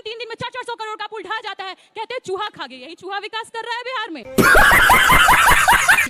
तीन दिन में 400 करोड़ का पुल ढहा जाता है, कहते हैं चूहा खा गया। यही चूहा विकास कर रहा है बिहार में।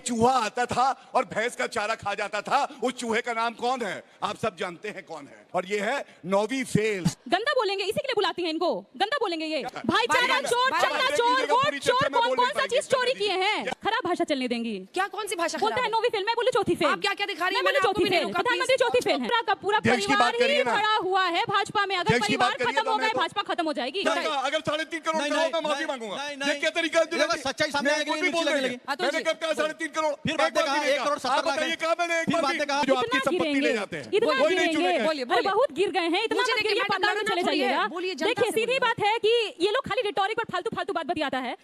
चूहा आता था और भैंस का चारा खा जाता था, उस चूहे का नाम कौन है? आप सब जानते हैं कौन है, और ये है नौवीं फेल। गंदा बोलेंगे, इसी के लिए बुलाती हैं इनको, गंदा बोलेंगे ये। भाईचारा चोर, चंदा चोर, वोट चोर, कौन कौन सा चीज चोरी किए हैं? खराब भाषा चलने देंगी क्या? कौन सी भाषा? बोलते हैं नौवीं फेल, मैं बोली चौथी फेल। आप क्या क्या दिखा रही हैं? मैंने चौथी फेल, प्रधानमंत्री चौथी फेल है। पूरा परिवार ही खड़ा हुआ है भाजपा में। अगर परिवार खत्म हो गए, भाजपा खत्म हो जाएगी। अगर 3.5 करोड़ का मैं माफी मांगूंगा। ये क्या तरीका है? सच्चाई सामने आएगी, मैंने कब कहा 3.5 करोड़? फिर बातें कहा 1 करोड़ 70 लाख। बताइए कहा मैंने? एक फिर बार बातें कहा जो आपकी संपत्ति ले जाते हैं, इतना कोई नहीं गिरेंगे, चुनेगा। बहुत गिर गए हैं, इतना मत गिरिए, पाताल में चले जाइएगा। देखिए सीधी बात है कि ये लोग खाली रिटोरिक पर फालतू फालतू बात बतियाता है।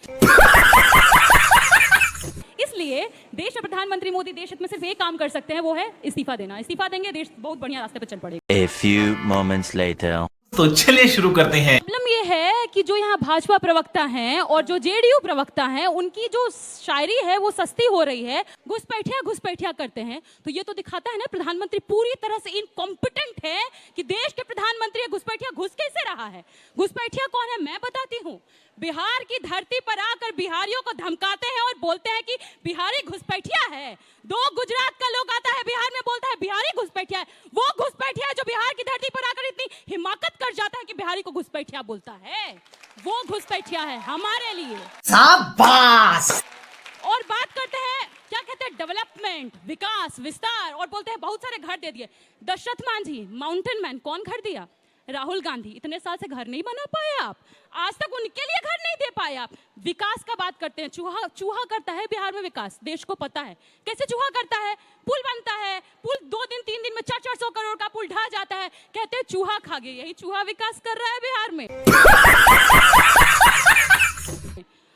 इसलिए देश में प्रधानमंत्री मोदी देश हित में सिर्फ एक काम कर सकते हैं, वो है इस्तीफा देना। इस्तीफा देंगे, देश बहुत बढ़िया रास्ते पर चल पड़ेगा। A few moments later. तो चलिए शुरू करते हैं। प्रॉब्लम ये है कि जो यहाँ भाजपा प्रवक्ता हैं और जो जेडीयू प्रवक्ता हैं, उनकी जो शायरी है वो सस्ती हो रही है, घुसपैठिया करते हैं। तो ये तो दिखाता है ना, प्रधानमंत्री पूरी तरह से इनकॉम्पिटेंट है कि देश के प्रधानमंत्री घुसपैठिया घुस कैसे रहा है। घुसपैठिया कौन है मैं बताती हूँ। बिहार की धरती पर आकर बिहारियों को धमकाते हैं और बोलते हैं कि बिहारी घुसपैठिया है। दो गुजरात का लोग आता है बिहार में, बोलता है बिहारी घुसपैठिया है। वो घुसपैठिया है जो बिहार की धरती पर आकर इतनी हिमाकत कर जाता है कि बिहारी को घुसपैठिया बोलता है। वो घुसपैठिया है हमारे लिए। शाबाश। और बात करते हैं, क्या कहते हैं, डेवलपमेंट, विकास, विस्तार, और बोलते हैं बहुत सारे घर दे दिए। दशरथ मांझी माउंटेन मैन, कौन घर दिया? राहुल गांधी। इतने साल से घर नहीं बना पाए आप, आज तक उनके लिए घर नहीं दे पाए आप। विकास का बात करते हैं, चूहा करता है बिहार में विकास, देश को पता है कैसे चूहा करता है। पुल बनता है, पुल 2 दिन 3 दिन में 400 करोड़ का पुल ढहा जाता है, कहते हैं चूहा खा गया। यही चूहा विकास कर रहा है बिहार में।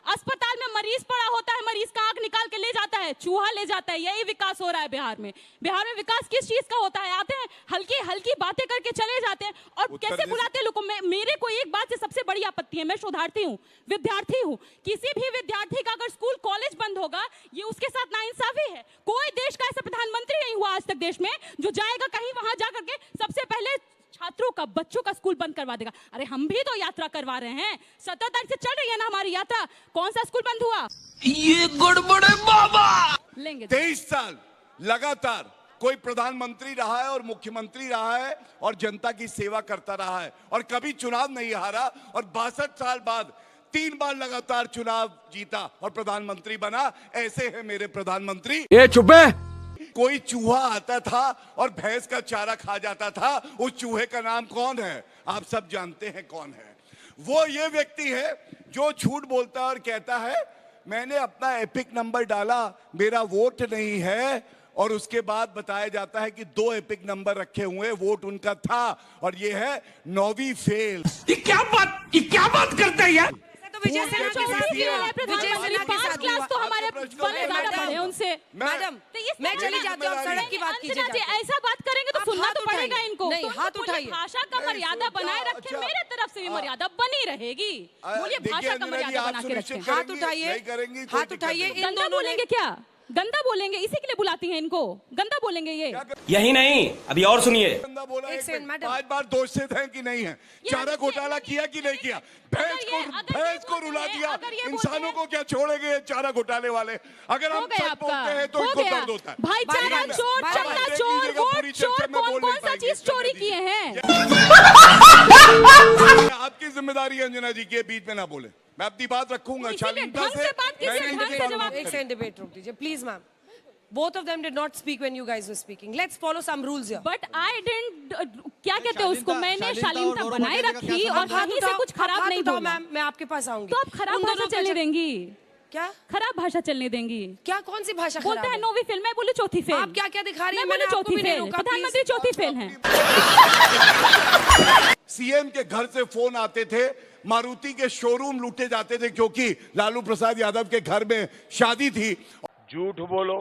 अस्पताल में मरीज पड़ा होता है, मरीज का आंख निकाल के ले जाता है, चूहा ले जाता है। यही विकास हो रहा है बिहार में। बिहार में विकास किस चीज का होता है? आते हैं हल्की हल्की बातें करके चले जाते हैं और कैसे बुलाते हैं लोगों को। मेरे को एक बात से सबसे बड़ी आपत्ति है, मैं शोधार्थी हूँ, विद्यार्थी हूँ। किसी भी विद्यार्थी का अगर स्कूल कॉलेज बंद होगा, ये उसके साथ नाइंसाफी है। कोई देश का ऐसा प्रधानमंत्री नहीं हुआ आज तक देश में जो जाएगा कहीं, वहां जाकर के सबसे पहले छात्रों का, बच्चों का स्कूल बंद करवा देगा। अरे हम भी तो यात्रा करवा रहे हैं, 17 तारीख से चल रही है ना हमारी यात्रा। कौन सा स्कूल बंद हुआ? ये गड़बड़ है बाबा। लेंगे 23 साल लगातार कोई प्रधानमंत्री रहा है और मुख्यमंत्री रहा है और जनता की सेवा करता रहा है और कभी चुनाव नहीं हारा, और 62 साल बाद 3 बार लगातार चुनाव जीता और प्रधानमंत्री बना। ऐसे है मेरे प्रधानमंत्री। ये चुप है। कोई चूहा आता था और भैंस का चारा खा जाता था, उस चूहे का नाम कौन है? आप सब जानते हैं कौन है। वो ये व्यक्ति है जो झूठ बोलता है और कहता है मैंने अपना एपिक नंबर डाला, मेरा वोट नहीं है, और उसके बाद बताया जाता है कि 2 एपिक नंबर रखे हुए, वोट उनका था, और ये है नौवीं फेल। ये क्या बात करता है यार? विजय सेना के साथ भी हुआ, विजय सेना के साथ क्लास तो हमारे वाले ज्यादा बड़े हैं उनसे। मैडम मैं चली जाती हूँ, सड़क की बात कीजिए। ऐसा बात करेंगे तो सुनना तो पड़ेगा इनको। नहीं, हाथ उठाइए। भाषा का मर्यादा बनाए रखें, मेरे तरफ से भी मर्यादा बनी रहेगी। बोलिए भाषा का मर्यादा बना के रखें। हाथ उठाइए, हाथ उठाइए। इन गंदा दोनों बोलेंगे क्या? गंदा बोलेंगे, इसी के लिए बुलाती हैं इनको, गंदा बोलेंगे ये। यही नहीं, अभी और सुनिए। गंदा बोला, एक सेकंड मैडम। 5 बार दोषित हैं कि नहीं है? चारा घोटाला किया कि नहीं किया? भैंस को रुला दिया। इंसानों को क्या छोड़ेंगे चारा घोटाले वाले? अगर हम सच बोलते हैं तो इनको दर्द होता है। भाईचारा चोर, चंदा चोर, वोट चोर, कौन कौन सा चीज चोरी किए हैं? आपकी जिम्मेदारी है अंजना जी के बीच में ना बोले। मैं अपनी बात रखूंगा शालीनता से। एक सेकंड डिबेट रोक दीजिए please ma'am. Both of them did not speak when you guys were speaking. Let's follow some rules here. But I didn't, क्या कहते हैं उसको, मैंने शालीनता बनाए रखी और कहीं से कुछ खराब नहीं बोला। मैम मैं आपके पास आऊंगी। तो आप खराब भाषा चलने देंगी? क्या खराब भाषा चलने देंगी? क्या? कौन सी भाषा? बोलते हैं नौवीं फेल, मैं बोली चौथी फेल। आप क्या क्या दिखा रही हैं? मैंने चौथी फेल, प्रधानमंत्री चौथी फेल हैं। सीएम के घर से फोन आते थे, मारुति के शोरूम लूटे जाते थे क्योंकि लालू प्रसाद यादव के घर में शादी थी। झूठ बोलो,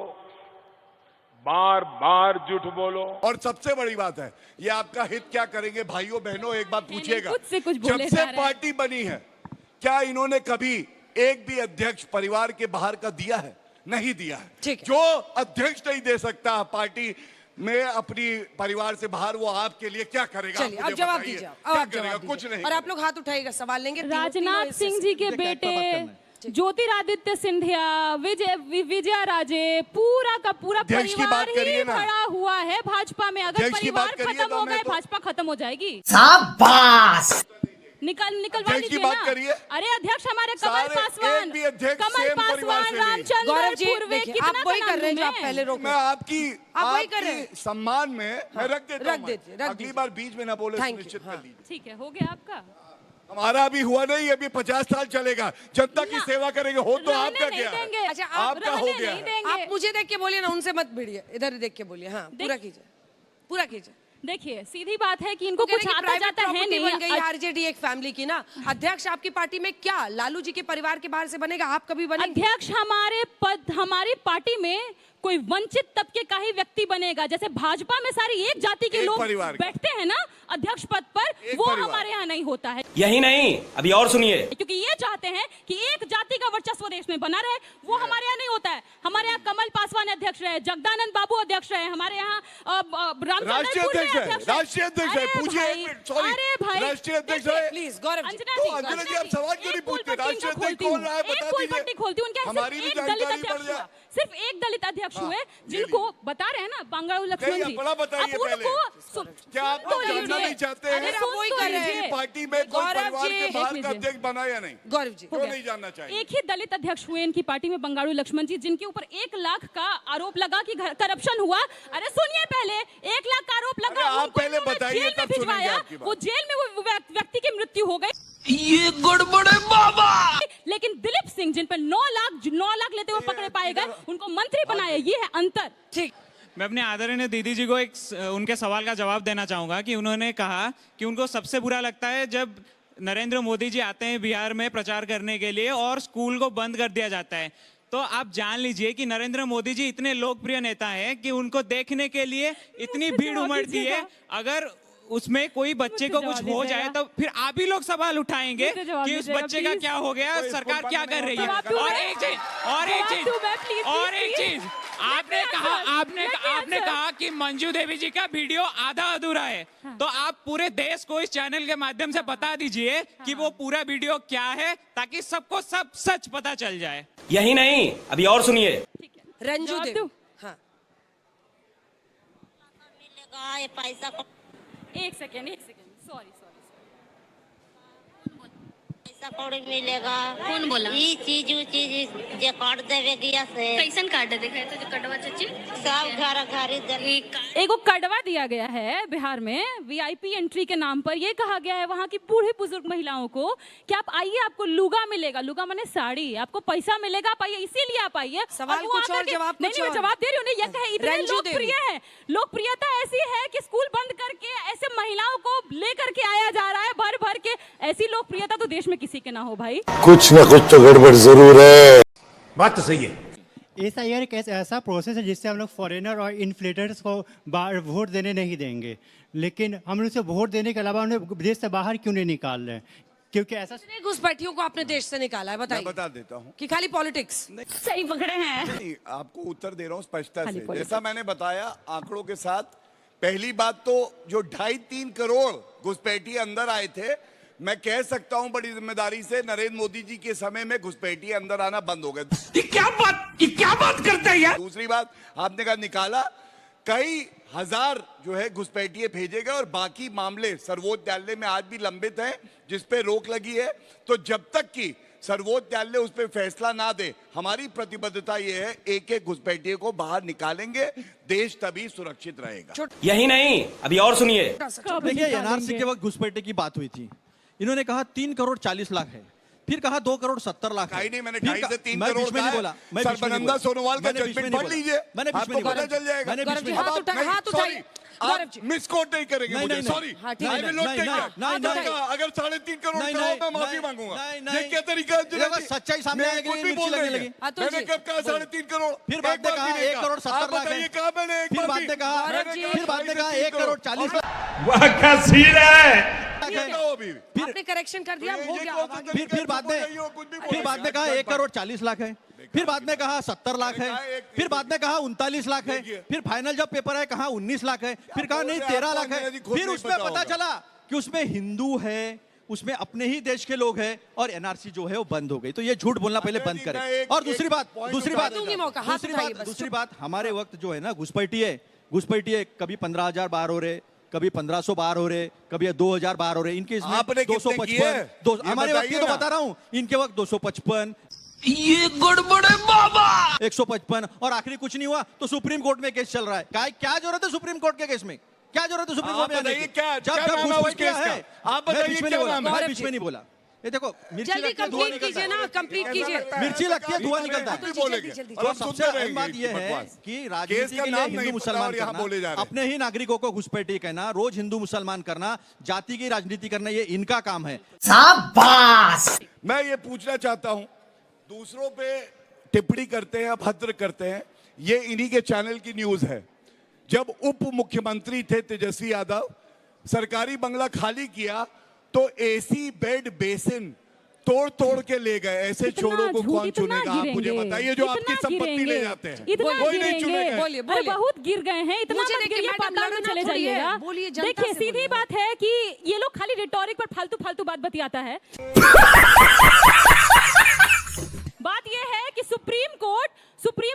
बार बार झूठ बोलो। और सबसे बड़ी बात है, ये आपका हित क्या करेंगे भाइयों बहनों, एक बात पूछिएगा। जब से पार्टी बनी है, क्या इन्होंने कभी एक भी अध्यक्ष परिवार के बाहर का दिया है? नहीं दिया है। जो अध्यक्ष नहीं दे सकता पार्टी मैं अपनी परिवार से बाहर, वो आपके लिए क्या करेगा? चलिए आप अब मुझे जवाब बताइए। दीजिए, अब क्या आप करेगा? जवाब कुछ दीजिए। नहीं। और आप लोग हाथ उठाइएगा, सवाल लेंगे। राजनाथ सिंह जी के बेटे ज्योतिरादित्य सिंधिया, विजया राजे, पूरा का पूरा अध्यक्ष की परिवार बात करिए ही ना। खड़ा हुआ है भाजपा में। अगर अध्यक्ष की परिवार बात करिए खत्म तो हो मैं गए, तो- भाजपा खत्म हो जाएगी। शाबाश। निकलवा अध्यक्ष की लीजिए बात ना। करिए। अरे अध्यक्ष हमारे कमल सारे पासवान, एक भी अध्यक्ष कमल सेम परिवार पासवान, से नहीं। रामचंद्र गौरव जी पूर्वे, देखिए, कितना आप वही का कर रहे हैं जो नाम आप है? पहले रोक मैं आप वही कर रहे हैं। आपकी सम्मान में मैं रख देता रख हूं। दीजिए, रख अगली दीजिए। बार बीच में ना बोले, Thank you, सुनिश्चित हाँ। कर लीजिए। ठीक है, हो गया आपका। हमारा अभी हुआ नहीं, अभी 50 साल चलेगा। जनता की सेवा करेंगे। हो तो रहने आपका नहीं क्या है? देंगे। अच्छा, आप आपका हो रहने गया नहीं है। देंगे। आप मुझे देख के बोलिए ना, उनसे मत भिड़िए, इधर देख के बोलिए। हाँ, पूरा कीजिए, पूरा कीजिए। देखिए, सीधी बात है कि इनको कुछ आता प्राइवेट जाता है प्रॉपर्टी बन गई नहीं। आरजेडी एक फैमिली की ना। अध्यक्ष आपकी पार्टी में क्या लालू जी के परिवार के बाहर से बनेगा? आप कभी बनेंगे? अध्यक्ष हमारी पार्टी में कोई वंचित तबके का ही व्यक्ति बनेगा। जैसे भाजपा में सारी एक जाति के एक लोग परिवार का। बैठते हैं ना अध्यक्ष पद पर, एक वो परिवार। हमारे यहाँ नहीं होता है। यही नहीं, अभी और सुनिए। क्योंकि ये चाहते हैं कि एक जाति का वर्चस्व देश में बना रहे, वो हमारे यहाँ नहीं होता है। हमारे यहाँ कमल पासवान अध्यक्ष रहे, जगदानंद बाबू अध्यक्ष रहे, हमारे यहाँ रामचंद्र राष्ट्रीय पूर्वे अध्यक्ष है, अध्यक्ष रहे। राष्ट्रीय अध्यक्ष है। अरे पूछिए भाई, एक मिनट, सॉरी। अरे भाई, राष्ट्रीय अध्यक्ष देखिए, है। प्लीज गौरव जी, अंजना तो जी, अंजना जी, आप सवाल क्यों नहीं एक पूछते? पोल राष्ट्रीय पट्टी अध्यक्ष कौन रहा है? एक बता पोल दीजिए। पट्टी खोलती हूँ। उनके यहाँ हमारी सिर्फ भी एक दलित जानकारी अध्यक्ष बढ़ जाए। हुआ, सिर्फ एक दलित अध्यक्ष हुए, जिनको बता रहे हैं ना बंगारू लक्ष्मण नहीं, जी। अपना बताइए अब उनको पहले। क्या आप लोग जानना नहीं चाहते हैं? अरे आप वही कर रहे हैं। किसी पार्टी में कोई गौरव परिवार जी, के एक बाहर मिनट का जी। अध्यक्ष बना या नहीं? गौरव जी, क्यों नहीं जानना चाहिए? एक ही दलित अध्यक्ष हुए इनकी पार्टी में, बंगारू लक्ष्मण जी, जिनके ऊपर 1 लाख का आरोप लगा कि करप्शन हुआ। अरे सुनिए, पहले 1 लाख का आरोप लगा, अरे आप उनको पहले इन्होंने बताइए, जेल में तब सुनेंगे भिजवाया। आपकी बात। वो जेल में वो व्यक्ति की मृत्यु हो गई। ये गड़बड़ है बाबा। लेकिन दिलीप सिंह, जिन पर 9 लाख लेते हुए पकड़े पाए गए, उनको मंत्री बनाया। ये है अंतर। ठीक। मैं अपने आदरणीय दीदी जी को एक उनके सवाल का जवाब देना चाहूंगा कि उन्होंने कहा कि उनको सबसे बुरा लगता है जब नरेंद्र मोदी जी आते हैं बिहार में प्रचार करने के लिए और स्कूल को बंद कर दिया जाता है। तो आप जान लीजिए कि नरेंद्र मोदी जी इतने लोकप्रिय नेता हैं कि उनको देखने के लिए इतनी भीड़ उमड़ती है। अगर उसमें कोई बच्चे को कुछ हो जाए तो फिर आप ही लोग सवाल उठाएंगे मुझे जवाब कि उस दीजिएगा, बच्चे का प्लीज। क्या हो गया, सरकार क्या कर रही है। जवाब दूं और मैं? एक चीज और एक चीज जवाब दूं मैं? प्लीज, और प्लीज, एक प्लीज। चीज आपने कहा आपने Let me आपने answer. कहा कि मंजू देवी जी का वीडियो आधा अधूरा है। तो आप पूरे देश को इस चैनल के माध्यम से बता दीजिए कि वो पूरा वीडियो क्या है, ताकि सबको सब सच पता चल जाए। यही नहीं, अभी और सुनिए। रंजू जवाब देवी। दूं? हाँ, मिलेगा ये पैसा को एक सेकेंड, सॉरी। पैसा कौड़ी मिलेगा। कौन बोला? ये चीज वो चीज जे काट देवे गया से कैसन कार्ड दिखाए तो जो कटवा चाची सब घर घर एगो कड़वा दिया गया है बिहार में वीआईपी एंट्री के नाम पर। ये कहा गया है वहाँ की बूढ़ी बुजुर्ग महिलाओं को कि आप आइए, आपको लुगा मिलेगा। लुगा माने साड़ी, आपको पैसा मिलेगा, आप आइए, इसीलिए आप आइए। सवाल वो कुछ आकर और, के- जवाब नहीं, कुछ मैं और। जवाब दे रही हूँ। नहीं, ये कहे इतने रंजू लोकप्रिय है। लोकप्रियता ऐसी है कि स्कूल बंद करके ऐसे महिलाओं को लेकर के आया जा रहा है भर भर के। ऐसी लोकप्रियता तो देश में किसी के ना हो भाई। कुछ न कुछ तो गड़बड़ जरूर है। बात तो सही है। SIR एक ऐसा प्रोसेस है जिससे हम लोग फॉरेनर और इन्फ्लेटर्स को वोट देने नहीं देंगे, लेकिन हम लोग से वोट देने के अलावा उन्हें देश से बाहर क्यों नहीं निकाल रहे हैं? क्योंकि ऐसा कितने घुसपैठियों को आपने देश से निकाला है मैं बताइए? बता देता हूँ। कि खाली पॉलिटिक्स? सही पकड़े हैं। नहीं, आपको उत्तर दे रहा हूँ स्पष्टता खाली से। politics। जैसा मैंने बताया आंकड़ों के साथ, पहली बात तो जो 2.5-3 करोड़ घुसपैठी अंदर आए थे, मैं कह सकता हूं बड़ी जिम्मेदारी से नरेंद्र मोदी जी के समय में घुसपैठी अंदर आना बंद हो गए। ये क्या बात करता है यार। दूसरी बात, आपने कहा निकाला, कई हजार जो है घुसपैठिए भेजे गए और बाकी मामले सर्वोच्च न्यायालय में आज भी लंबित हैं, जिस पे रोक लगी है। तो जब तक कि सर्वोच्च न्यायालय उस पर फैसला ना दे, हमारी प्रतिबद्धता यह है, एक एक घुसपैठिए को बाहर निकालेंगे, देश तभी सुरक्षित रहेगा। यही नहीं, अभी और सुनिए। देखिए, एनआरसी के वक्त घुसपैठे की बात हुई थी। इन्होंने कहा 3 करोड़ 40 लाख है, फिर कहा 2 करोड़ 70 लाख है। कहीं नहीं, मैंने फिर 2.5 से 3 मैं करोड़ बीच में कहा नहीं है। बोला। मैं बीच में नहीं सर्बानंदा बोला। सोनोवाल का मैंने बीच में जजमेंट नहीं पढ़ बोला। लीजिए, मैंने बीच में आपको नहीं पता बोला। चल जाएगा। मैंने बीच गौरव में जी, नहीं हाथ बोला। उठाइए, हाथ सॉरी, उठाइए। गौरव आप जी, मिसकोट नहीं करेंगे नहीं, मुझे, नहीं, सॉरी। हाँ, ठीक है। I will not नहीं, take नहीं, that। नहीं, आपने नहीं, कहा, अगर 3.5 करोड़ नहीं, कराओ, मैं नहीं, माफी नहीं, मांगूंगा। नहीं, ये नहीं। क्या तरीका है? देखो, सच्चाई सामने मैं आएगी, कुछ भी मिर्ची बोल लगने देंगे। लगी। अतुल मैंने जी, कब कहा 3.5 करोड़? फिर बाद एक ने बार कहा भी नहीं 1 करोड़ 70 आप लाख बताइए, है। कहा मैंने एक फिर बार बाद भी? ने कहा गौरव जी, फिर बाद ने कहा 1 करोड़ 40 लाख वाह क्या सीन है। ये बताओ अभी। आपने करेक्शन कर दिया, हो गया। अब आगे फिर बाद बाद में कहा 1 करोड़ 40 लाख है, फिर बाद में कहा 70 लाख है, फिर बाद में कहा 39 लाख है, फिर फाइनल जब पेपर है कहा 19 लाख है, फिर कहा नहीं 13 लाख है, फिर उसमें पता चला कि उसमें हिंदू है, उसमें अपने ही देश के लोग हैं और एनआरसी जो है वो बंद हो गई। तो ये झूठ बोलना पहले बंद करें। और दूसरी बात हमारे वक्त जो है ना घुसपैठिए कभी 15,000 बार हो रहे, कभी 1,500 बार हो रहे, कभी 2,000 बार हो रहे, इनके इसमें 255, हमारे वक्त तो बता रहा हूं, इनके वक्त 255, ये गड़बड़ है बाबा। 155 और आखिरी कुछ नहीं हुआ तो सुप्रीम कोर्ट में केस चल रहा है। क्या जरूरत है सुप्रीम कोर्ट के केस में? क्या जरूरत है सुप्रीम कोर्ट में आने की? जब घुसपैठिया है, आप बताइए बीच में नहीं बोला। ये देखो मिर्ची जल्दी लगती है धुआं कंप्लीट कीजिए निकलता ना, है, कंप्लीट कीजिए। मिर्ची लगती है धुआं निकलता है। जल्दी और सबसे अहम बात यह है कि राजनीति के लिए हिंदू मुसलमान करना, अपने ही नागरिकों को घुसपैठी कहना, रोज हिंदू मुसलमान करना, जाति की राजनीति करना, ये इनका काम है। मैं ये पूछना चाहता हूं, दूसरों पे टिप्पणी करते हैं, अभद्र करते हैं, ये इन्हीं के चैनल की न्यूज है। जब उप मुख्यमंत्री थे तेजस्वी यादव, सरकारी बंगला खाली किया तो एसी बेड बेसिन तोड़ के ले गए। ऐसे चोरों को कौन चुनेगा? आप मुझे बताइए, जो आपकी संपत्ति ले जाते हैं कोई नहीं चुनेगा। बोलिए अरे बहुत गिर गए हैं, इतना मुझे मत देखिए, गिरिए, मैडम, पाताल में लड़ना चले थोड़ी है। जाइएगा। बोलिए, जनता देखिए से सीधी बोलिए। बात है कि ये लोग खाली रिटोरिक पर फालतू बात बतियाता है। बात ये है कि सुप्रीम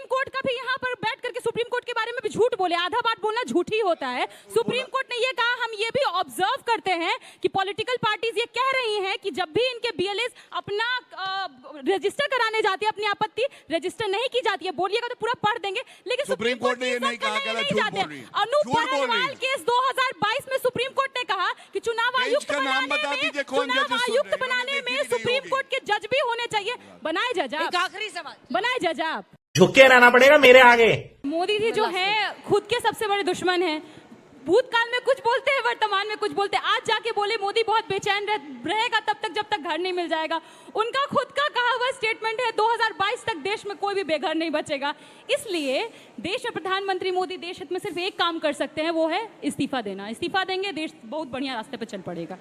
कोर्ट का भी यहाँ पर बैठ करके सुप्रीम कोर्ट के बारे में भी झूठ बोले। आधा बात बोलना झूठ ही होता है। सुप्रीम कोर्ट ने ये कहा, हम ये भी ऑब्जर्व करते हैं कि पॉलिटिकल पार्टीज ये कह रही हैं कि जब भी इनके बीएलएस अपना रजिस्टर कराने जाते हैं, अपनी आपत्ति रजिस्टर नहीं की जाती है, बोलिएगा तो पूरा पढ़ देंगे, लेकिन सुप्रीम कोर्ट ने ये नहीं कहा। अनूप बहरवाल केस 2022 में सुप्रीम कोर्ट ने कहा कि चुनाव आयुक्त बनाने में सुप्रीम कोर्ट के जज भी होने चाहिए। बनाए जज आप, आखिरी सवाल, बनाए जज आप। झुक के रहना पड़ेगा मेरे आगे। मोदी जी जो है खुद के सबसे बड़े दुश्मन हैं। भूतकाल में कुछ बोलते हैं, वर्तमान में कुछ बोलते हैं। आज जाके बोले मोदी बहुत बेचैन रहेगा तब तक जब तक घर नहीं मिल जाएगा। उनका खुद का कहा हुआ स्टेटमेंट है 2022 तक देश में कोई भी बेघर नहीं बचेगा। इसलिए देश में प्रधानमंत्री मोदी देश हित में सिर्फ एक काम कर सकते हैं, वो है इस्तीफा देना। इस्तीफा देंगे, देश बहुत बढ़िया रास्ते पर चल पड़ेगा।